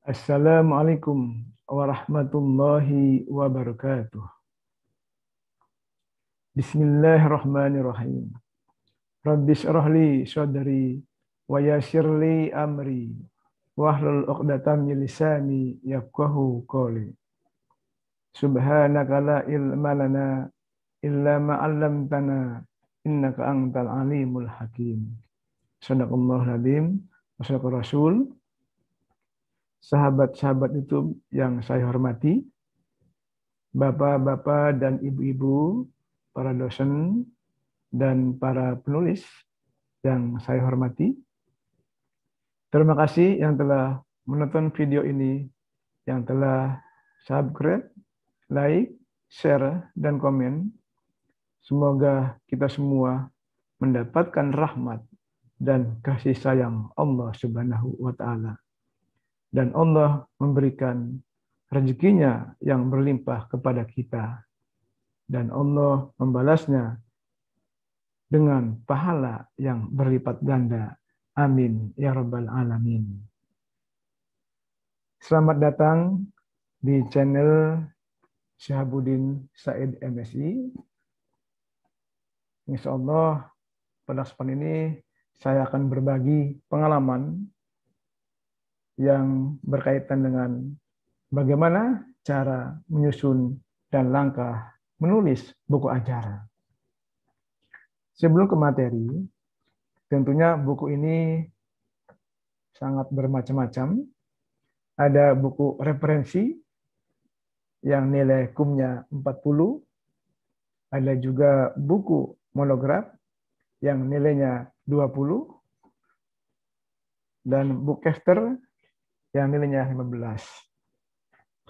Assalamualaikum warahmatullahi wabarakatuh. Bismillahirrahmanirrahim. Rabbi shrah li sadri wa yassir li amri wahlul 'uqdatam min lisani yafqahu qawli. Subhanaka la ilma lana illa ma 'allamtana innaka antal alimul hakim. Shadaqallahul adzim wa shadaqar rasul. Sahabat-sahabat YouTube yang saya hormati, bapak-bapak dan ibu-ibu, para dosen dan para penulis yang saya hormati. Terima kasih yang telah menonton video ini, yang telah subscribe, like, share, dan komen. Semoga kita semua mendapatkan rahmat dan kasih sayang Allah Subhanahu wa Ta'ala. Dan Allah memberikan rezekinya yang berlimpah kepada kita. Dan Allah membalasnya dengan pahala yang berlipat ganda. Amin. Ya Rabbal Alamin. Selamat datang di channel Syihabuddin Said MSI. Insya Allah pada kesempatan ini saya akan berbagi pengalaman yang berkaitan dengan bagaimana cara menyusun dan langkah menulis buku ajar. Sebelum ke materi, tentunya buku ini sangat bermacam-macam. Ada buku referensi yang nilai kumnya 40, ada juga buku monograf yang nilainya 20, dan bookcaster yang nilainya 15.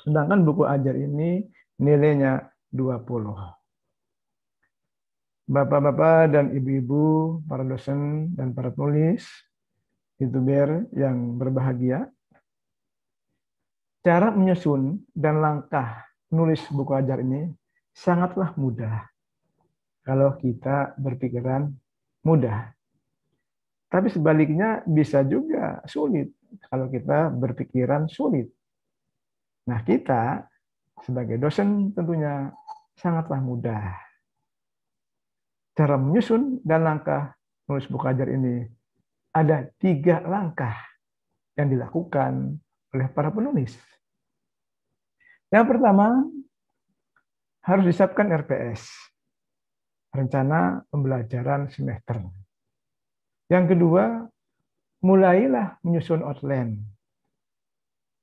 Sedangkan buku ajar ini nilainya 20. Bapak-bapak dan ibu-ibu, para dosen dan para penulis, YouTuber yang berbahagia, cara menyusun dan langkah menulis buku ajar ini sangatlah mudah kalau kita berpikiran mudah. Tapi sebaliknya bisa juga sulit kalau kita berpikiran sulit. Nah, kita sebagai dosen tentunya sangatlah mudah. Cara menyusun dan langkah menulis buku ajar ini ada 3 langkah yang dilakukan oleh para penulis. Yang pertama, harus disiapkan RPS, rencana pembelajaran semester. Yang kedua, mulailah menyusun outline.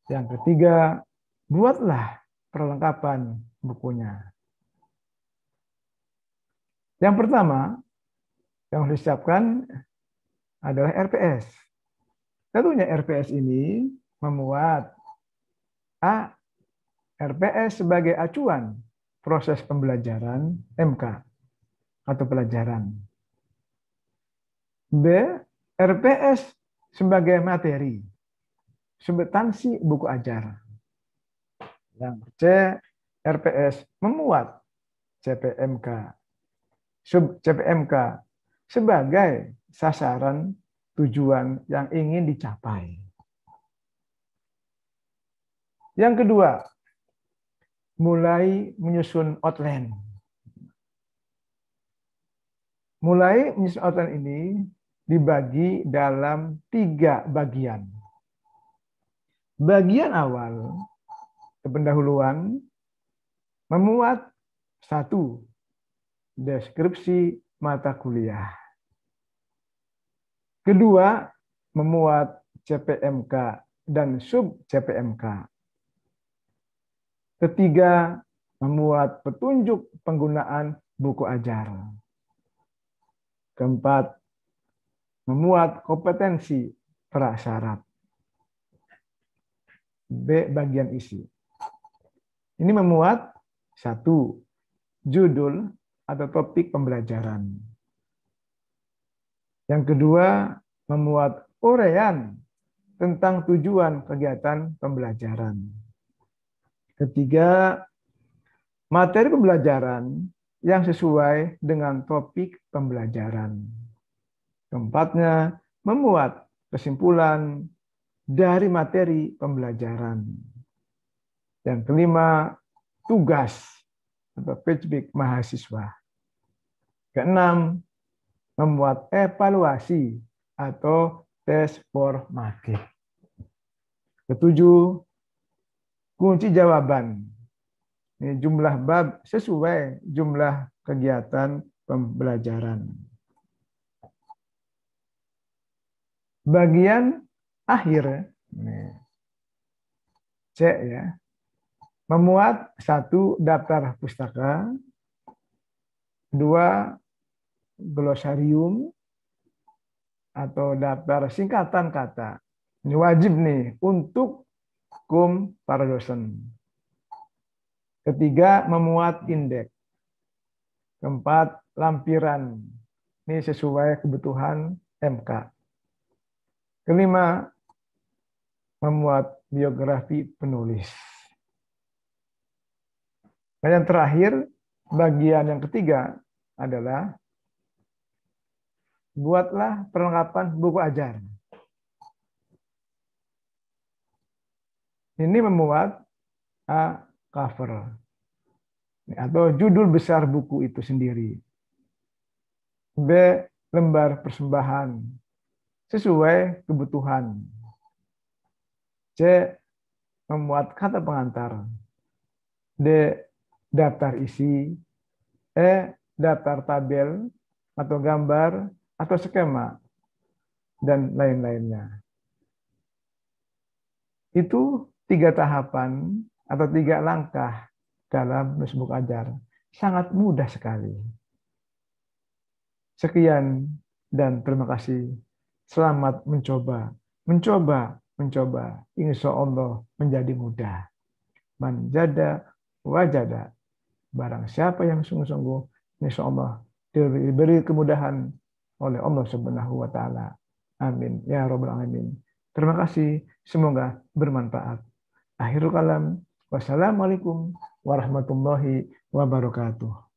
Yang ketiga, buatlah perlengkapan bukunya. Yang pertama, yang harus disiapkan adalah RPS. Tentunya RPS ini memuat RPS sebagai acuan proses pembelajaran MK atau pelajaran. B. RPS sebagai materi, substansi buku ajar. Yang C. RPS memuat CPMK, sub-CPMK sebagai sasaran tujuan yang ingin dicapai. Yang kedua, mulai menyusun outline. Mulai menyusun outline ini dibagi dalam 3 bagian. Bagian awal, pendahuluan, memuat 1. Deskripsi mata kuliah. Kedua, memuat CPMK dan sub-CPMK. Ketiga, memuat petunjuk penggunaan buku ajar. Keempat, memuat kompetensi prasyarat. B. Bagian isi. Ini memuat 1. Judul atau topik pembelajaran. Yang kedua, memuat uraian tentang tujuan kegiatan pembelajaran. Ketiga, materi pembelajaran yang sesuai dengan topik pembelajaran. Keempatnya, memuat kesimpulan dari materi pembelajaran. Yang kelima, tugas atau feedback mahasiswa. Keenam, membuat evaluasi atau tes formatif. Ketujuh, kunci jawaban. Ini jumlah bab sesuai jumlah kegiatan pembelajaran. Bagian akhir, C ya, memuat 1 daftar pustaka, 2 glosarium atau daftar singkatan kata. Ini wajib nih untuk para dosen. Ketiga, memuat indeks. Keempat, lampiran. Ini sesuai kebutuhan MK. Kelima, memuat biografi penulis. Dan yang terakhir, bagian yang ketiga adalah buatlah perlengkapan buku ajar. Ini memuat A, cover atau judul besar buku itu sendiri. B, lembar persembahan sesuai kebutuhan. C, memuat kata pengantar. D, daftar isi. E, daftar tabel atau gambar atau skema dan lain-lainnya. Itu 3 tahapan atau 3 langkah dalam nulis buku ajar. Sangat mudah sekali. Sekian dan terima kasih. Selamat mencoba. Mencoba. Insya Allah menjadi mudah. Man jada wajada. Barang siapa yang sungguh-sungguh, insya Allah diberi kemudahan oleh Allah Subhanahu wa Ta'ala. Amin. Ya Rabbal Alamin. Terima kasih. Semoga bermanfaat. Akhirul kalam. Wassalamualaikum warahmatullahi wabarakatuh.